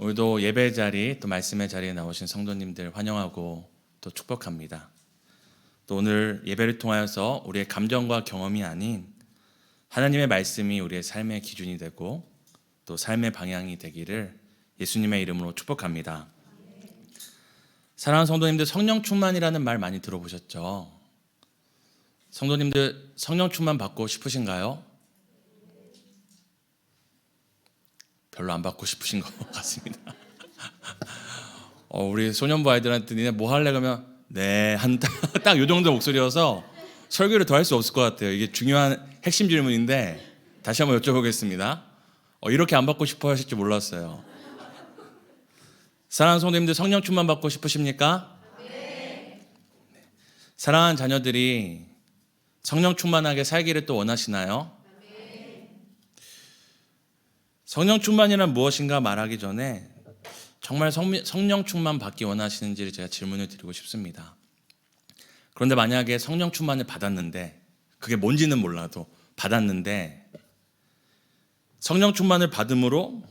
오늘도 예배 자리 또 말씀의 자리에 나오신 성도님들 환영하고 또 축복합니다. 또 오늘 예배를 통하여서 우리의 감정과 경험이 아닌 하나님의 말씀이 우리의 삶의 기준이 되고 또 삶의 방향이 되기를 예수님의 이름으로 축복합니다. 사랑하는 성도님들, 성령 충만이라는 말 많이 들어보셨죠? 성도님들, 성령 충만 받고 싶으신가요? 별로 안 받고 싶으신 것 같습니다. 우리 소년부 아이들한테 니네 뭐 할래? 그러면 네, 딱 요 정도 목소리여서 설교를 더 할 수 없을 것 같아요. 이게 중요한 핵심 질문인데 다시 한번 여쭤보겠습니다. 이렇게 안 받고 싶어 하실 줄 몰랐어요. 사랑하는 성도님들, 성령 충만 받고 싶으십니까? 네. 사랑하는 자녀들이 성령 충만하게 살기를 또 원하시나요? 네. 성령 충만이란 무엇인가 말하기 전에 정말 성령 충만 받기 원하시는지를 제가 질문을 드리고 싶습니다. 그런데 만약에 성령 충만을 받았는데, 그게 뭔지는 몰라도 받았는데, 성령 충만을 받음으로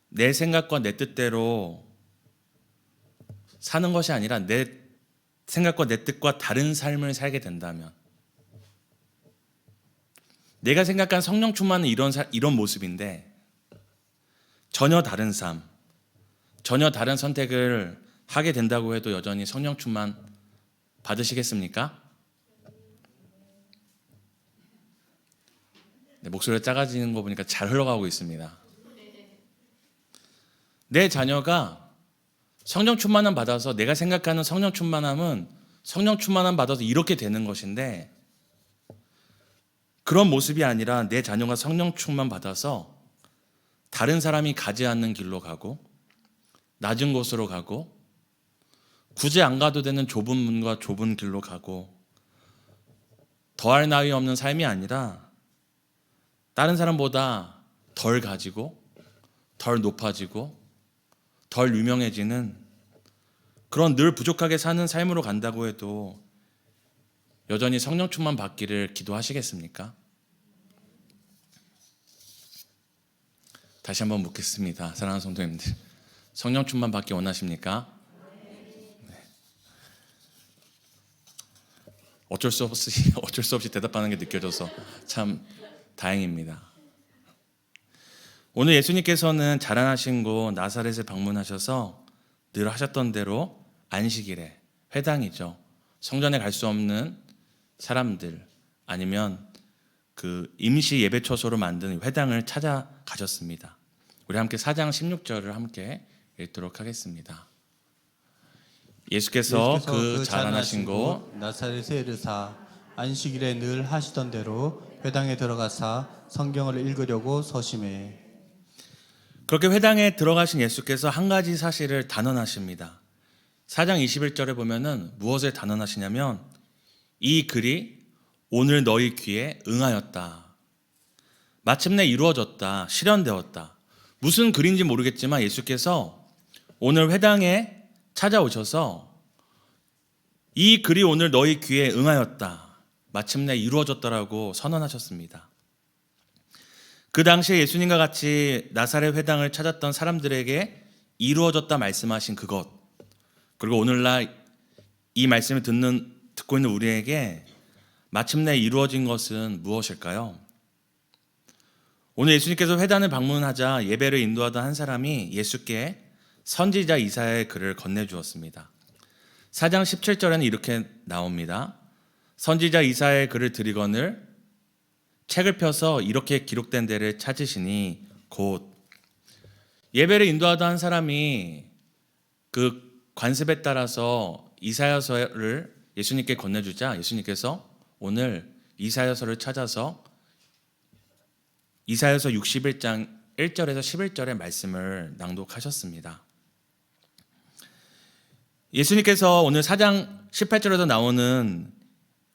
내 생각과 내 뜻대로 사는 것이 아니라 내 생각과 내 뜻과 다른 삶을 살게 된다면, 내가 생각한 성령 충만은 이런 모습인데 전혀 다른 삶, 전혀 다른 선택을 하게 된다고 해도 여전히 성령 충만 받으시겠습니까? 네, 목소리가 작아지는 거 보니까 잘 흘러가고 있습니다. 내 자녀가 성령 충만함 받아서, 내가 생각하는 성령 충만함은 성령 충만함 받아서 이렇게 되는 것인데, 그런 모습이 아니라 내 자녀가 성령 충만 받아서 다른 사람이 가지 않는 길로 가고 낮은 곳으로 가고 굳이 안 가도 되는 좁은 문과 좁은 길로 가고 더할 나위 없는 삶이 아니라 다른 사람보다 덜 가지고 덜 높아지고 덜 유명해지는 그런 늘 부족하게 사는 삶으로 간다고 해도 여전히 성령 충만 받기를 기도하시겠습니까? 다시 한번 묻겠습니다. 사랑하는 성도님들, 성령 충만 받기 원하십니까? 네. 어쩔 수 없이 대답하는 게 느껴져서 참 다행입니다. 오늘 예수님께서는 자라나신 곳 나사렛을 방문하셔서 늘 하셨던 대로 안식일에, 회당이죠, 성전에 갈 수 없는 사람들 아니면 그 임시 예배처소로 만든 회당을 찾아가셨습니다. 우리 함께 4장 16절을 함께 읽도록 하겠습니다. 예수께서 그 자라나신 곳 나사렛에 이르사 안식일에 늘 하시던 대로 회당에 들어가사 성경을 읽으려고 서심해. 그렇게 회당에 들어가신 예수께서 한 가지 사실을 단언하십니다. 4장 21절에 보면은 무엇을 단언하시냐면, 이 글이 오늘 너희 귀에 응하였다. 마침내 이루어졌다. 실현되었다. 무슨 글인지 모르겠지만 예수께서 오늘 회당에 찾아오셔서 이 글이 오늘 너희 귀에 응하였다. 마침내 이루어졌다라고 선언하셨습니다. 그 당시에 예수님과 같이 나사렛 회당을 찾았던 사람들에게 이루어졌다 말씀하신 그것, 그리고 오늘날 이 말씀을 듣고 있는 우리에게 마침내 이루어진 것은 무엇일까요? 오늘 예수님께서 회당을 방문하자 예배를 인도하던 한 사람이 예수께 선지자 이사야의 글을 건네주었습니다. 4장 17절에는 이렇게 나옵니다. 선지자 이사야의 글을 들이거늘 책을 펴서 이렇게 기록된 데를 찾으시니 곧. 예배를 인도하던 한 사람이 그 관습에 따라서 이사야서를 예수님께 건네주자 예수님께서 오늘 이사야서를 찾아서 이사야서 61장 1절에서 11절의 말씀을 낭독하셨습니다. 예수님께서 오늘 4장 18절에도 나오는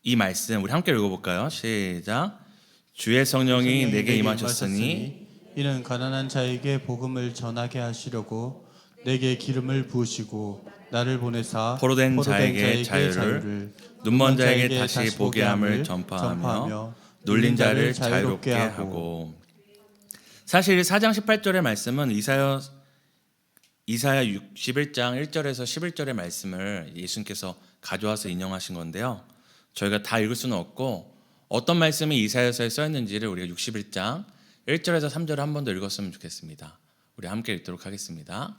이 말씀 우리 함께 읽어볼까요? 시작. 주의 성령이 내게 임하셨으니 이는 가난한 자에게 복음을 전하게 하시려고 내게 기름을 부으시고 나를 보내사 포로된 자에게 자유를, 눈먼 자에게 다시 보게 함을 전파하며 눌린 자를 자유롭게 하고. 사실 4장 18절의 말씀은 이사야 61장 1절에서 11절의 말씀을 예수님께서 가져와서 인용하신 건데요. 저희가 다 읽을 수는 없고 어떤 말씀이 이사야서에 써 있는지를 우리가 61장 1절에서 3절을 한 번 더 읽었으면 좋겠습니다. 우리 함께 읽도록 하겠습니다.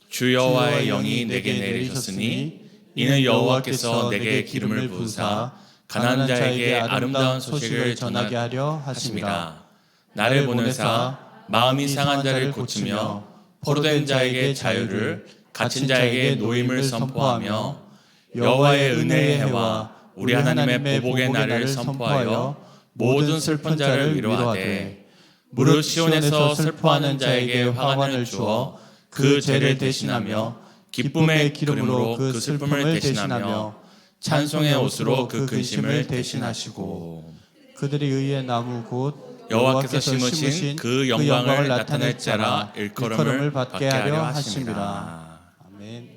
주 여호와의 영이 내게 내리셨으니 이는 여호와께서 내게 기름을 부으사 가난한 자에게 아름다운 소식을 전하게 하려 하심이라. 나를 보내사 마음이 상한 자를 고치며 포로된 자에게 자유를, 갇힌 자에게 노임을 선포하며 여호와의 은혜의 해와 우리 하나님의 보복의 날을 선포하여 모든 슬픈 자를 위로하되 무릇 시온에서 슬퍼하는 자에게 화관을 주어 그 죄를 대신하며 기쁨의 기름으로 그 슬픔을 대신하며 찬송의 옷으로 그 근심을 대신하시고 그들이 의의 나무 곧 여호와께서 심으신 그 영광을 나타낼 자라 일컬음을 받게 하려 하심이라. 아멘.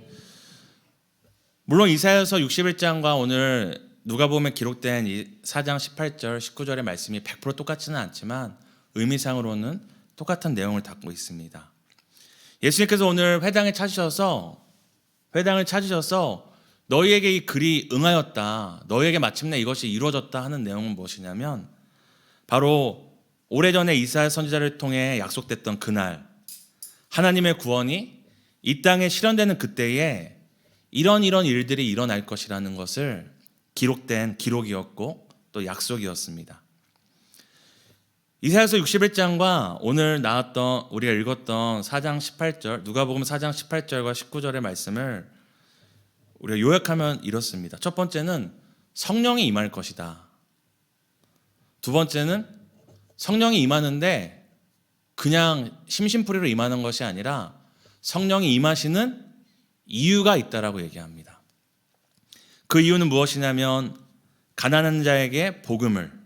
물론 이사야서 61장과 오늘 누가복음에 기록된 이 4장 18절 19절의 말씀이 100% 똑같지는 않지만 의미상으로는 똑같은 내용을 담고 있습니다. 예수님께서 오늘 회당을 찾으셔서 너희에게 이 글이 응하였다, 너희에게 마침내 이것이 이루어졌다 하는 내용은 무엇이냐면 바로 오래전에 이사야 선지자를 통해 약속됐던 그날 하나님의 구원이 이 땅에 실현되는 그때에 이런 일들이 일어날 것이라는 것을 기록된 기록이었고 또 약속이었습니다. 이사야서 61장과 오늘 나왔던 우리가 읽었던 4장 18절 누가복음 4장 18절과 19절의 말씀을 우리가 요약하면 이렇습니다. 첫 번째는 성령이 임할 것이다. 두 번째는 성령이 임하는데 그냥 심심풀이로 임하는 것이 아니라 성령이 임하시는 이유가 있다라고 얘기합니다. 그 이유는 무엇이냐면 가난한 자에게 복음을,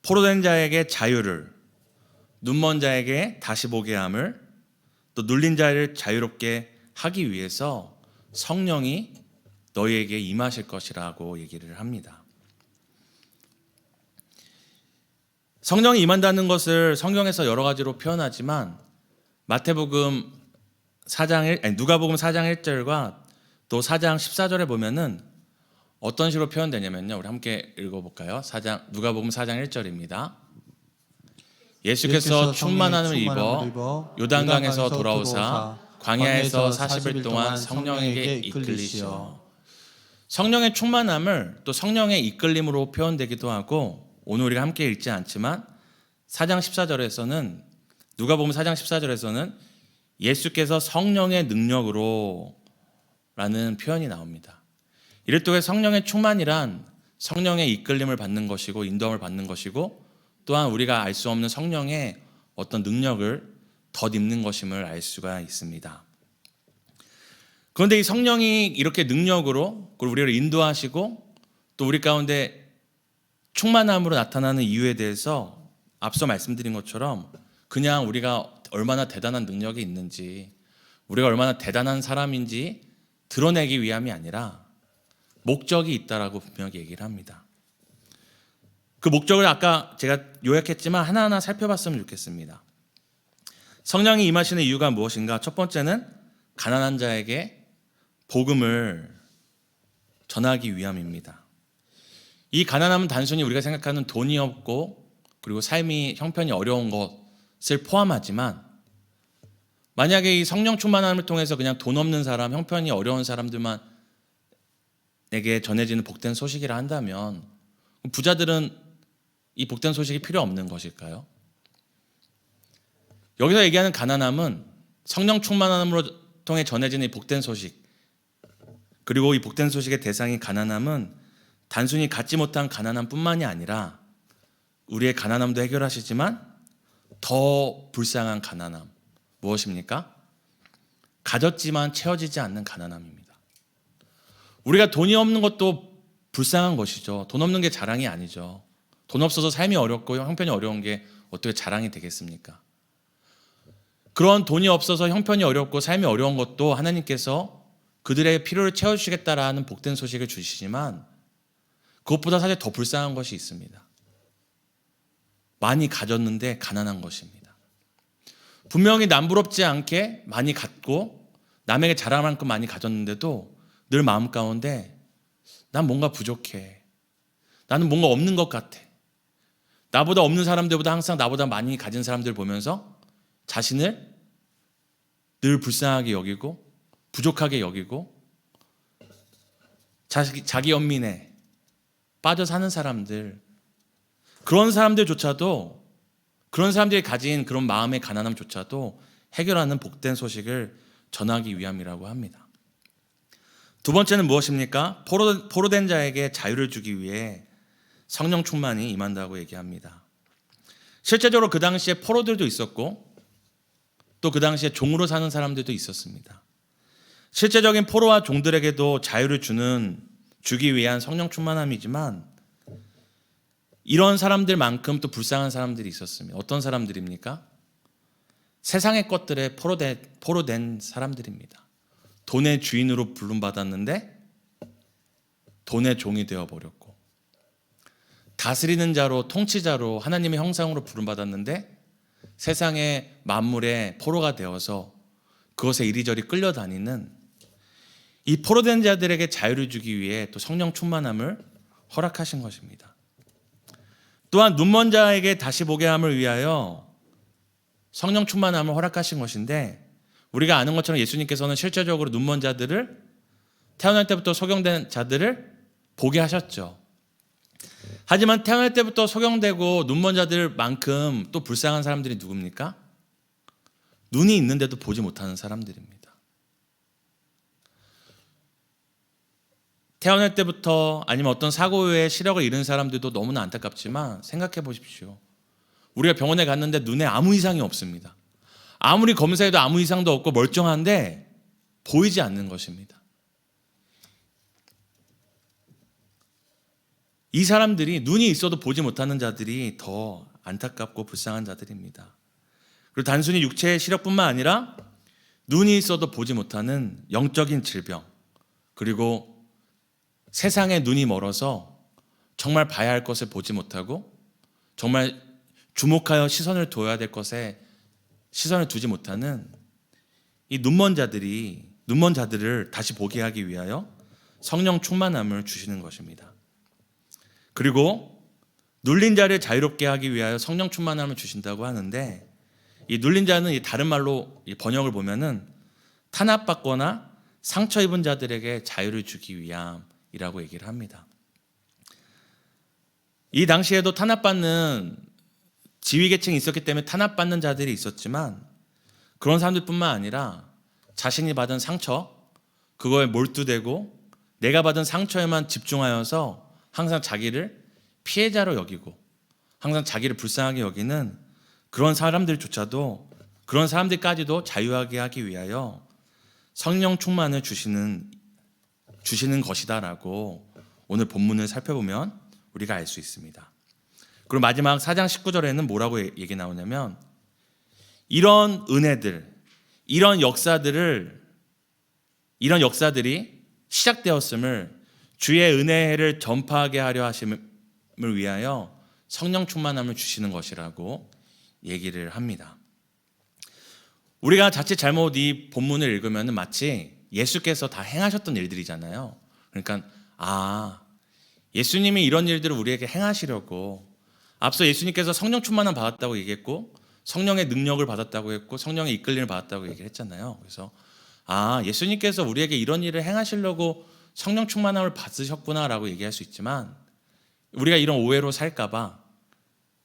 포로된 자에게 자유를, 눈먼 자에게 다시 보게 함을, 또 눌린 자를 자유롭게 하기 위해서 성령이 너희에게 임하실 것이라고 얘기를 합니다. 성령이 임한다는 것을 성경에서 여러 가지로 표현하지만 누가복음 4장 1절과 또 4장 14절에 보면은 어떤 식으로 표현되냐면요. 우리 함께 읽어볼까요? 누가복음 4장 1절입니다. 예수께서 충만함을 입어 요단강에서 돌아오사 광야에서 40일 동안 성령에게 이끌리시어. 성령의 충만함을 또 성령의 이끌림으로 표현되기도 하고 오늘 우리가 함께 읽지 않지만 4장 14절에서는 누가복음 4장 14절에서는 예수께서 성령의 능력으로 라는 표현이 나옵니다. 이를 통해 성령의 충만이란 성령의 이끌림을 받는 것이고 인도함을 받는 것이고 또한 우리가 알 수 없는 성령의 어떤 능력을 덧입는 것임을 알 수가 있습니다. 그런데 이 성령이 이렇게 능력으로 우리를 인도하시고 또 우리 가운데 충만함으로 나타나는 이유에 대해서 앞서 말씀드린 것처럼 그냥 우리가 얼마나 대단한 능력이 있는지 우리가 얼마나 대단한 사람인지 드러내기 위함이 아니라 목적이 있다라고 분명히 얘기를 합니다. 그 목적을 아까 제가 요약했지만 하나하나 살펴봤으면 좋겠습니다. 성령이 임하시는 이유가 무엇인가? 첫 번째는 가난한 자에게 복음을 전하기 위함입니다. 이 가난함은 단순히 우리가 생각하는 돈이 없고 그리고 삶이 형편이 어려운 것을 포함하지만 만약에 이 성령 충만함을 통해서 그냥 돈 없는 사람, 형편이 어려운 사람들만 에게 전해지는 복된 소식이라 한다면 부자들은 이 복된 소식이 필요 없는 것일까요? 여기서 얘기하는 가난함은 성령 충만함으로 통해 전해지는 이 복된 소식 그리고 이 복된 소식의 대상인 가난함은 단순히 갖지 못한 가난함뿐만이 아니라 우리의 가난함도 해결하시지만 더 불쌍한 가난함 무엇입니까? 가졌지만 채워지지 않는 가난함입니다. 우리가 돈이 없는 것도 불쌍한 것이죠. 돈 없는 게 자랑이 아니죠. 돈 없어서 삶이 어렵고 형편이 어려운 게 어떻게 자랑이 되겠습니까? 그런 돈이 없어서 형편이 어렵고 삶이 어려운 것도 하나님께서 그들의 필요를 채워주시겠다라는 복된 소식을 주시지만 그것보다 사실 더 불쌍한 것이 있습니다. 많이 가졌는데 가난한 것입니다. 분명히 남부럽지 않게 많이 갖고 남에게 자랑할 만큼 많이 가졌는데도 늘 마음 가운데 난 뭔가 부족해. 나는 뭔가 없는 것 같아. 나보다 없는 사람들보다 항상 나보다 많이 가진 사람들 보면서 자신을 늘 불쌍하게 여기고 부족하게 여기고 자기 연민에 빠져 사는 사람들, 그런 사람들조차도, 그런 사람들이 가진 그런 마음의 가난함조차도 해결하는 복된 소식을 전하기 위함이라고 합니다. 두 번째는 무엇입니까? 포로된 자에게 자유를 주기 위해 성령 충만이 임한다고 얘기합니다. 실제적으로 그 당시에 포로들도 있었고 또 그 당시에 종으로 사는 사람들도 있었습니다. 실제적인 포로와 종들에게도 자유를 주기 위한 성령 충만함이지만 이런 사람들만큼 또 불쌍한 사람들이 있었습니다. 어떤 사람들입니까? 세상의 것들에 포로된 사람들입니다. 돈의 주인으로 부름받았는데 돈의 종이 되어버렸고, 다스리는 자로, 통치자로, 하나님의 형상으로 부름받았는데 세상의 만물의 포로가 되어서 그것에 이리저리 끌려다니는 이 포로된 자들에게 자유를 주기 위해 또 성령 충만함을 허락하신 것입니다. 또한 눈먼 자에게 다시 보게 함을 위하여 성령 충만함을 허락하신 것인데, 우리가 아는 것처럼 예수님께서는 실제적으로 눈먼 자들을, 태어날 때부터 소경된 자들을 보게 하셨죠. 하지만 태어날 때부터 소경되고 눈먼 자들만큼 또 불쌍한 사람들이 누굽니까? 눈이 있는데도 보지 못하는 사람들입니다. 태어날 때부터 아니면 어떤 사고에 시력을 잃은 사람들도 너무나 안타깝지만 생각해 보십시오. 우리가 병원에 갔는데 눈에 아무 이상이 없습니다. 아무리 검사해도 아무 이상도 없고 멀쩡한데 보이지 않는 것입니다. 이 사람들이, 눈이 있어도 보지 못하는 자들이 더 안타깝고 불쌍한 자들입니다. 그리고 단순히 육체의 시력뿐만 아니라 눈이 있어도 보지 못하는 영적인 질병, 그리고 세상에 눈이 멀어서 정말 봐야 할 것을 보지 못하고 정말 주목하여 시선을 둬야 될 것에 시선을 두지 못하는 이 눈먼 자들을 다시 보게 하기 위하여 성령 충만함을 주시는 것입니다. 그리고 눌린 자를 자유롭게 하기 위하여 성령 충만함을 주신다고 하는데, 이 눌린 자는 이 다른 말로 이 번역을 보면은 탄압받거나 상처 입은 자들에게 자유를 주기 위함이라고 얘기를 합니다. 이 당시에도 탄압받는 지위계층이 있었기 때문에 탄압받는 자들이 있었지만, 그런 사람들뿐만 아니라 자신이 받은 상처, 그거에 몰두되고 내가 받은 상처에만 집중하여서 항상 자기를 피해자로 여기고 항상 자기를 불쌍하게 여기는 그런 사람들조차도, 그런 사람들까지도 자유하게 하기 위하여 성령 충만을 주시는 것이다라고 오늘 본문을 살펴보면 우리가 알 수 있습니다. 그리고 마지막 4장 19절에는 뭐라고 얘기 나오냐면, 이런 은혜들, 이런 역사들이 시작되었음을, 주의 은혜를 전파하게 하려 하심을 위하여 성령 충만함을 주시는 것이라고 얘기를 합니다. 우리가 자칫 잘못 이 본문을 읽으면 마치 예수께서 다 행하셨던 일들이잖아요. 그러니까 예수님이 이런 일들을 우리에게 행하시려고, 앞서 예수님께서 성령 충만함 받았다고 얘기했고 성령의 능력을 받았다고 했고 성령의 이끌림을 받았다고 얘기를 했잖아요. 그래서 예수님께서 우리에게 이런 일을 행하시려고 성령 충만함을 받으셨구나라고 얘기할 수 있지만, 우리가 이런 오해로 살까봐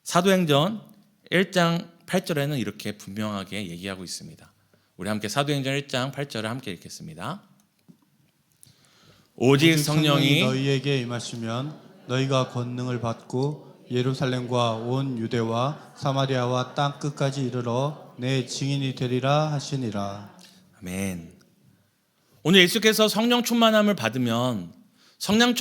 사도행전 1장 8절에는 이렇게 분명하게 얘기하고 있습니다. 우리 함께 사도행전 1장 8절을 함께 읽겠습니다. 오직 성령이 너희에게 임하시면 너희가 권능을 받고 예루살렘과 온 유대와 사마리아와 땅 끝까지 이르러 내 증인이 되리라 하시니라. 아멘. 오늘 예수께서 성령 충만함을 받으면, 성령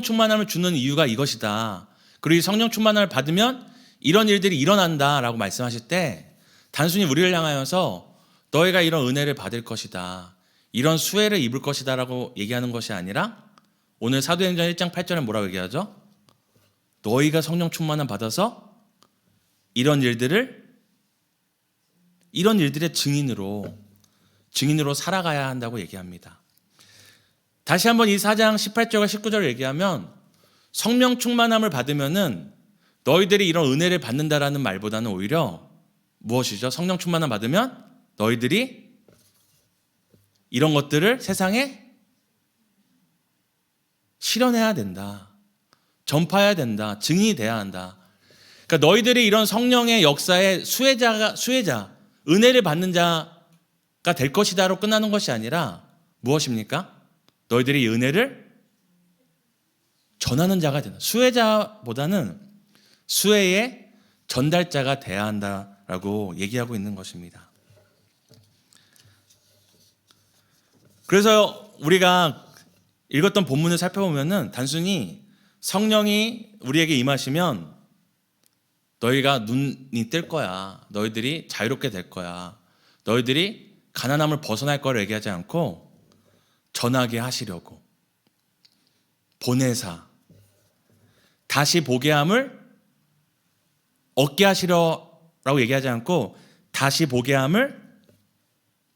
충만함을 주는 이유가 이것이다, 그리고 이 성령 충만함을 받으면 이런 일들이 일어난다라고 말씀하실 때, 단순히 우리를 향하여서 너희가 이런 은혜를 받을 것이다, 이런 수혜를 입을 것이다 라고 얘기하는 것이 아니라, 오늘 사도행전 1장 8절에 뭐라고 얘기하죠? 너희가 성령 충만함 받아서 이런 일들을 이런 일들의 증인으로 살아가야 한다고 얘기합니다. 다시 한번 이 4장 18절과 19절을 얘기하면 성령 충만함을 받으면은 너희들이 이런 은혜를 받는다라는 말보다는 오히려 무엇이죠? 성령 충만함 받으면 너희들이 이런 것들을 세상에 실현해야 된다. 전파해야 된다. 증인이 돼야 한다. 그러니까 너희들이 이런 성령의 역사의 수혜자, 은혜를 받는 자가 될 것이다로 끝나는 것이 아니라 무엇입니까? 너희들이 이 은혜를 전하는 자가 된다. 수혜자보다는 수혜의 전달자가 돼야 한다라고 얘기하고 있는 것입니다. 그래서 우리가 읽었던 본문을 살펴보면은 단순히 성령이 우리에게 임하시면 너희가 눈이 뜰 거야. 너희들이 자유롭게 될 거야. 너희들이 가난함을 벗어날 거를 얘기하지 않고 전하게 하시려고 보내사 다시 보게 함을 얻게 하시려라고 얘기하지 않고 다시 보게 함을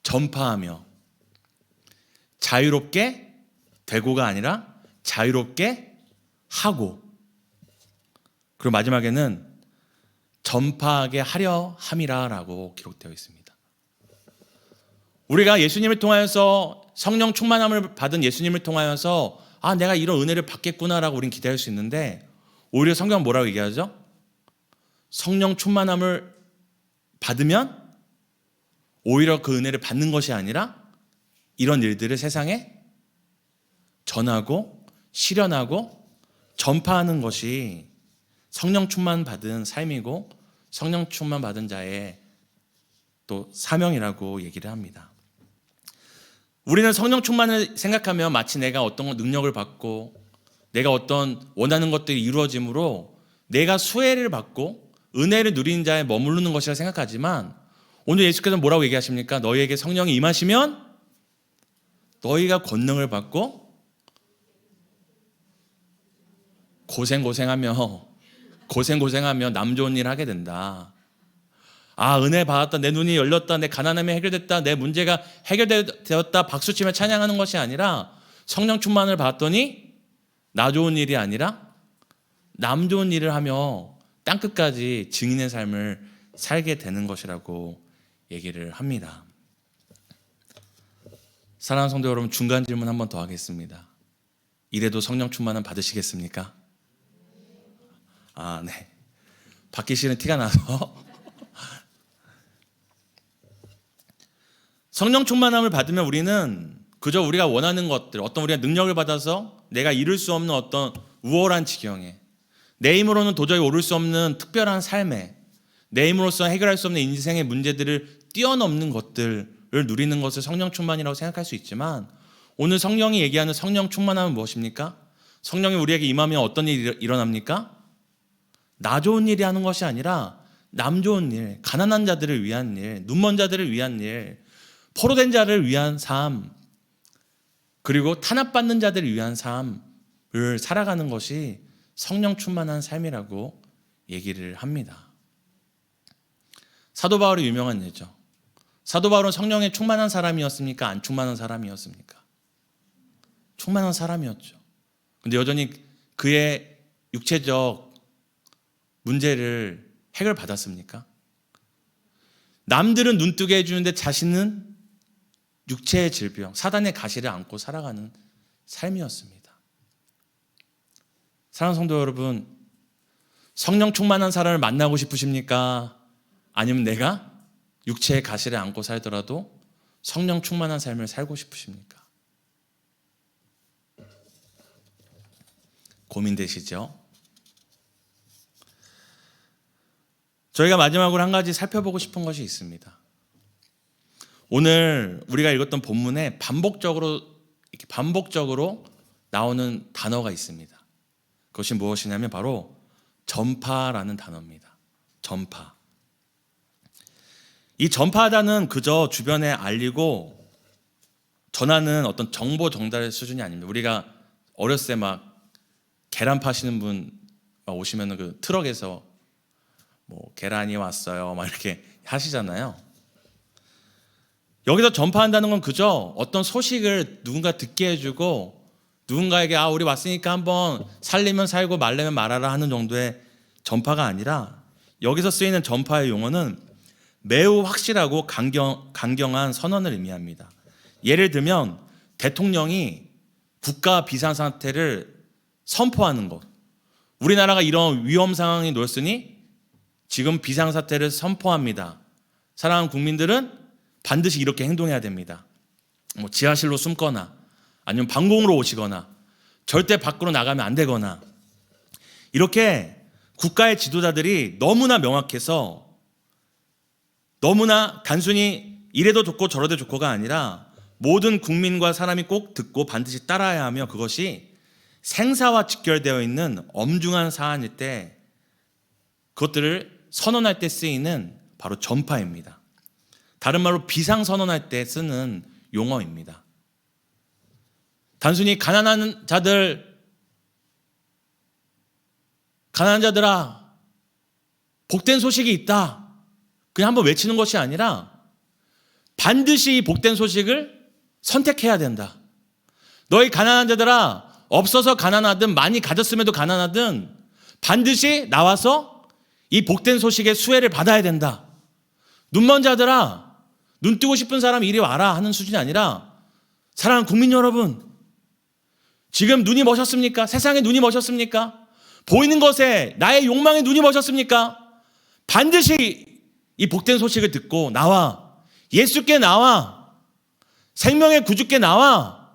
전파하며 자유롭게 되고가 아니라 자유롭게 하고 그리고 마지막에는 전파하게 하려 함이라라고 기록되어 있습니다. 우리가 예수님을 통하여서 성령 충만함을 받은 예수님을 통하여서 내가 이런 은혜를 받겠구나라고 우리는 기대할 수 있는데 오히려 성경은 뭐라고 얘기하죠? 성령 충만함을 받으면 오히려 그 은혜를 받는 것이 아니라 이런 일들을 세상에 전하고 실현하고 전파하는 것이 성령 충만 받은 삶이고 성령 충만 받은 자의 또 사명이라고 얘기를 합니다. 우리는 성령 충만을 생각하면 마치 내가 어떤 능력을 받고 내가 어떤 원하는 것들이 이루어짐으로 내가 수혜를 받고 은혜를 누리는 자에 머무르는 것이라 생각하지만 오늘 예수께서는 뭐라고 얘기하십니까? 너희에게 성령이 임하시면 너희가 권능을 받고 고생하며 남 좋은 일 하게 된다. 은혜 받았다. 내 눈이 열렸다. 내 가난함이 해결됐다. 내 문제가 해결되었다. 박수치며 찬양하는 것이 아니라 성령 충만을 받았더니 나 좋은 일이 아니라 남 좋은 일을 하며 땅끝까지 증인의 삶을 살게 되는 것이라고 얘기를 합니다. 사랑하는 성도 여러분, 중간 질문 한 번 더 하겠습니다. 이래도 성령 충만은 받으시겠습니까? 네. 받기 싫은 티가 나서 성령 충만함을 받으면 우리는 그저 우리가 원하는 것들, 어떤 우리가 능력을 받아서 내가 이룰 수 없는 어떤 우월한 지경에 내 힘으로는 도저히 오를 수 없는 특별한 삶에 내 힘으로서 해결할 수 없는 인생의 문제들을 뛰어넘는 것들을 누리는 것을 성령 충만이라고 생각할 수 있지만 오늘 성령이 얘기하는 성령 충만함은 무엇입니까? 성령이 우리에게 임하면 어떤 일이 일어납니까? 나 좋은 일이 하는 것이 아니라 남 좋은 일, 가난한 자들을 위한 일, 눈먼 자들을 위한 일, 포로된 자를 위한 삶, 그리고 탄압받는 자들을 위한 삶을 살아가는 것이 성령 충만한 삶이라고 얘기를 합니다. 사도 바울이 유명한 예죠. 사도 바울은 성령에 충만한 사람이었습니까? 안 충만한 사람이었습니까? 충만한 사람이었죠. 근데 여전히 그의 육체적 문제를 해결받았습니까? 남들은 눈뜨게 해주는데 자신은 육체의 질병, 사단의 가시를 안고 살아가는 삶이었습니다. 사랑하는 성도 여러분, 성령 충만한 사람을 만나고 싶으십니까? 아니면 내가 육체의 가시를 안고 살더라도 성령 충만한 삶을 살고 싶으십니까? 고민되시죠? 저희가 마지막으로 한 가지 살펴보고 싶은 것이 있습니다. 오늘 우리가 읽었던 본문에 반복적으로 나오는 단어가 있습니다. 그것이 무엇이냐면 바로 전파라는 단어입니다. 전파. 이 전파하다는 그저 주변에 알리고 전하는 어떤 정보 전달의 수준이 아닙니다. 우리가 어렸을 때 막 계란 파시는 분 오시면 그 트럭에서 뭐 계란이 왔어요 막 이렇게 하시잖아요. 여기서 전파한다는 건 그저 어떤 소식을 누군가 듣게 해주고 누군가에게 우리 왔으니까 한번 살리면 살고 말려면 말하라 하는 정도의 전파가 아니라, 여기서 쓰이는 전파의 용어는 매우 확실하고 강경한 선언을 의미합니다. 예를 들면 대통령이 국가 비상사태를 선포하는 것. 우리나라가 이런 위험 상황이 놓였으니 지금 비상사태를 선포합니다. 사랑하는 국민들은 반드시 이렇게 행동해야 됩니다. 지하실로 숨거나 아니면 방공으로 오시거나 절대 밖으로 나가면 안 되거나, 이렇게 국가의 지도자들이 너무나 명확해서 너무나 단순히 이래도 좋고 저래도 좋고가 아니라 모든 국민과 사람이 꼭 듣고 반드시 따라야 하며, 그것이 생사와 직결되어 있는 엄중한 사안일 때 그것들을 선언할 때 쓰이는 바로 전파입니다. 다른 말로 비상선언할 때 쓰는 용어입니다. 단순히 가난한 자들아 복된 소식이 있다, 그냥 한번 외치는 것이 아니라 반드시 이 복된 소식을 선택해야 된다. 너희 가난한 자들아, 없어서 가난하든 많이 가졌음에도 가난하든 반드시 나와서 이 복된 소식의 수혜를 받아야 된다. 눈먼 자들아, 눈 뜨고 싶은 사람 이리 와라 하는 수준이 아니라, 사랑하는 국민 여러분, 지금 눈이 머셨습니까? 세상에 눈이 머셨습니까? 보이는 것에 나의 욕망에 눈이 머셨습니까? 반드시 이 복된 소식을 듣고 나와, 예수께 나와, 생명의 구주께 나와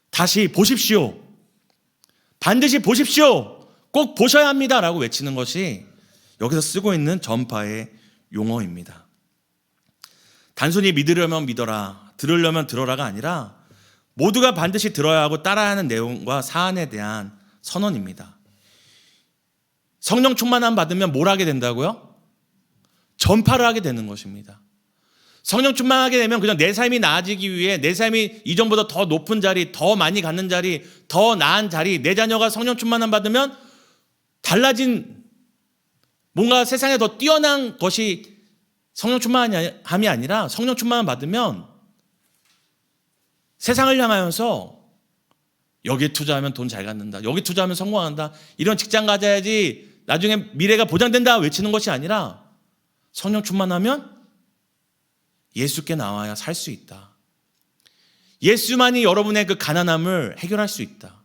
다시 보십시오. 반드시 보십시오. 꼭 보셔야 합니다 라고 외치는 것이 여기서 쓰고 있는 전파의 용어입니다. 단순히 믿으려면 믿어라, 들으려면 들어라가 아니라 모두가 반드시 들어야 하고 따라야 하는 내용과 사안에 대한 선언입니다. 성령 충만함 받으면 뭘 하게 된다고요? 전파를 하게 되는 것입니다. 성령 충만하게 되면 그냥 내 삶이 나아지기 위해 내 삶이 이전보다 더 높은 자리, 더 많이 갖는 자리, 더 나은 자리, 내 자녀가 성령 충만함 받으면 달라진 뭔가 세상에 더 뛰어난 것이 성령 충만함이 아니라, 성령 충만함 받으면 세상을 향하여서 여기에 투자하면 돈 잘 갖는다, 여기 투자하면 성공한다, 이런 직장 가져야지 나중에 미래가 보장된다 외치는 것이 아니라, 성령 충만하면 예수께 나와야 살 수 있다. 예수만이 여러분의 그 가난함을 해결할 수 있다.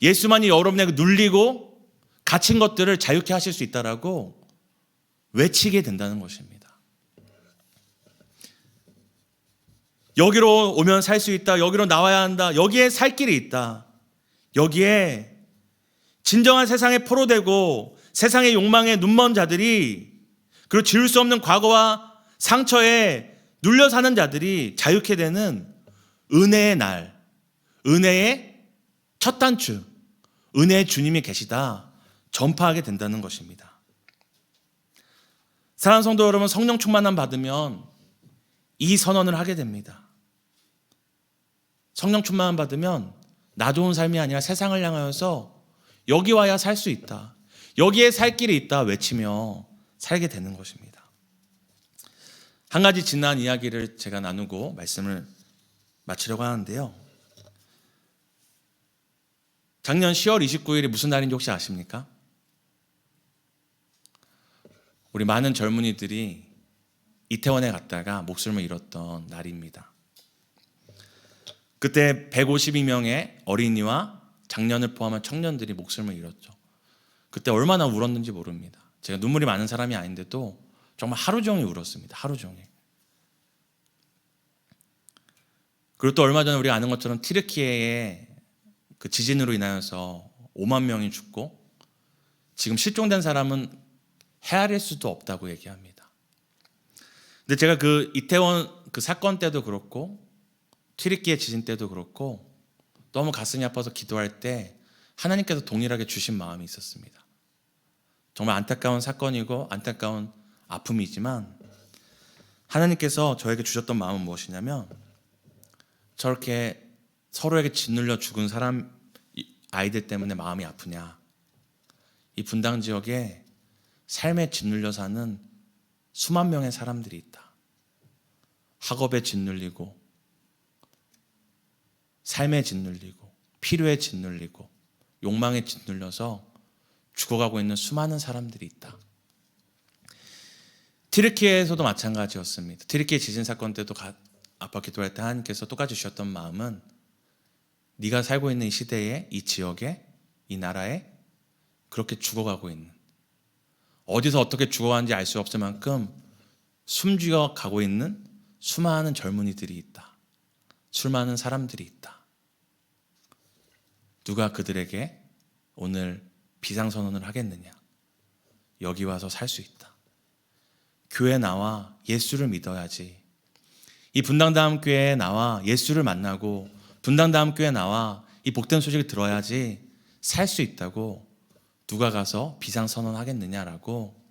예수만이 여러분의 그 눌리고 갇힌 것들을 자유케 하실 수 있다라고 외치게 된다는 것입니다. 여기로 오면 살 수 있다. 여기로 나와야 한다. 여기에 살 길이 있다. 여기에 진정한 세상에 포로되고 세상의 욕망에 눈먼 자들이, 그리고 지울 수 없는 과거와 상처에 눌려 사는 자들이 자유케 되는 은혜의 날, 은혜의 첫 단추, 은혜의 주님이 계시다 전파하게 된다는 것입니다. 사랑하는 성도 여러분, 성령 충만함 받으면 이 선언을 하게 됩니다. 성령 충만함 받으면 나 좋은 삶이 아니라 세상을 향하여서 여기 와야 살 수 있다, 여기에 살 길이 있다 외치며 살게 되는 것입니다. 한 가지 지난 이야기를 제가 나누고 말씀을 마치려고 하는데요. 작년 10월 29일이 무슨 날인지 혹시 아십니까? 우리 많은 젊은이들이 이태원에 갔다가 목숨을 잃었던 날입니다. 그때 152명의 어린이와 장년을 포함한 청년들이 목숨을 잃었죠. 그때 얼마나 울었는지 모릅니다. 제가 눈물이 많은 사람이 아닌데도 정말 하루 종일 울었습니다. 하루 종일. 그리고 또 얼마 전에 우리가 아는 것처럼 튀르키예의 그 지진으로 인하여서 5만 명이 죽고 지금 실종된 사람은 헤아릴 수도 없다고 얘기합니다. 근데 제가 그 이태원 그 사건 때도 그렇고 튀르키예 지진 때도 그렇고 너무 가슴이 아파서 기도할 때 하나님께서 동일하게 주신 마음이 있었습니다. 정말 안타까운 사건이고 안타까운 아픔이지만 하나님께서 저에게 주셨던 마음은 무엇이냐면, 저렇게 서로에게 짓눌려 죽은 사람 아이들 때문에 마음이 아프냐, 이 분당 지역에 삶에 짓눌려 사는 수만 명의 사람들이 있다. 학업에 짓눌리고 삶에 짓눌리고 필요에 짓눌리고 욕망에 짓눌려서 죽어가고 있는 수많은 사람들이 있다. 튀르키예에서도 마찬가지였습니다. 튀르키예 지진 사건 때도 아빠 기도할 때 하나님께서 똑같이 주셨던 마음은 네가 살고 있는 이 시대에, 이 지역에, 이 나라에 그렇게 죽어가고 있는, 어디서 어떻게 죽어가는지 알 수 없을 만큼 숨죽여 가고 있는 수많은 젊은이들이 있다. 수많은 사람들이 있다. 누가 그들에게 오늘 비상선언을 하겠느냐? 여기 와서 살 수 있다. 교회 나와 예수를 믿어야지. 이 분당다음교회에 나와 예수를 만나고 분당다음교회에 나와 이 복된 소식을 들어야지 살 수 있다고 누가 가서 비상선언 하겠느냐라고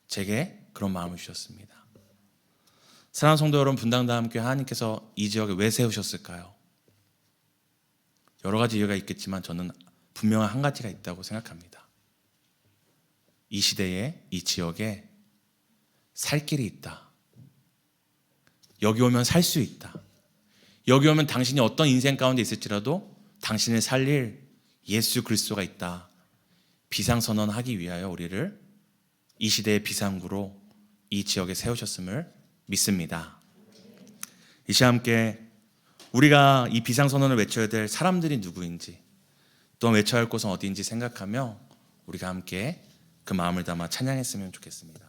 제게 그런 마음을 주셨습니다. 사랑하는 성도 여러분, 분당다음교회 하나님께서 이 지역에 왜 세우셨을까요? 여러 가지 이유가 있겠지만 저는 분명한 한 가지가 있다고 생각합니다. 이 시대에, 이 지역에 살 길이 있다. 여기 오면 살 수 있다. 여기 오면 당신이 어떤 인생 가운데 있을지라도 당신을 살릴 예수 그리스도가 있다. 비상선언하기 위하여 우리를 이 시대의 비상구로 이 지역에 세우셨음을 믿습니다. 이 시간 함께 우리가 이 비상선언을 외쳐야 될 사람들이 누구인지, 또 외쳐야 할 곳은 어디인지 생각하며 우리가 함께 그 마음을 담아 찬양했으면 좋겠습니다.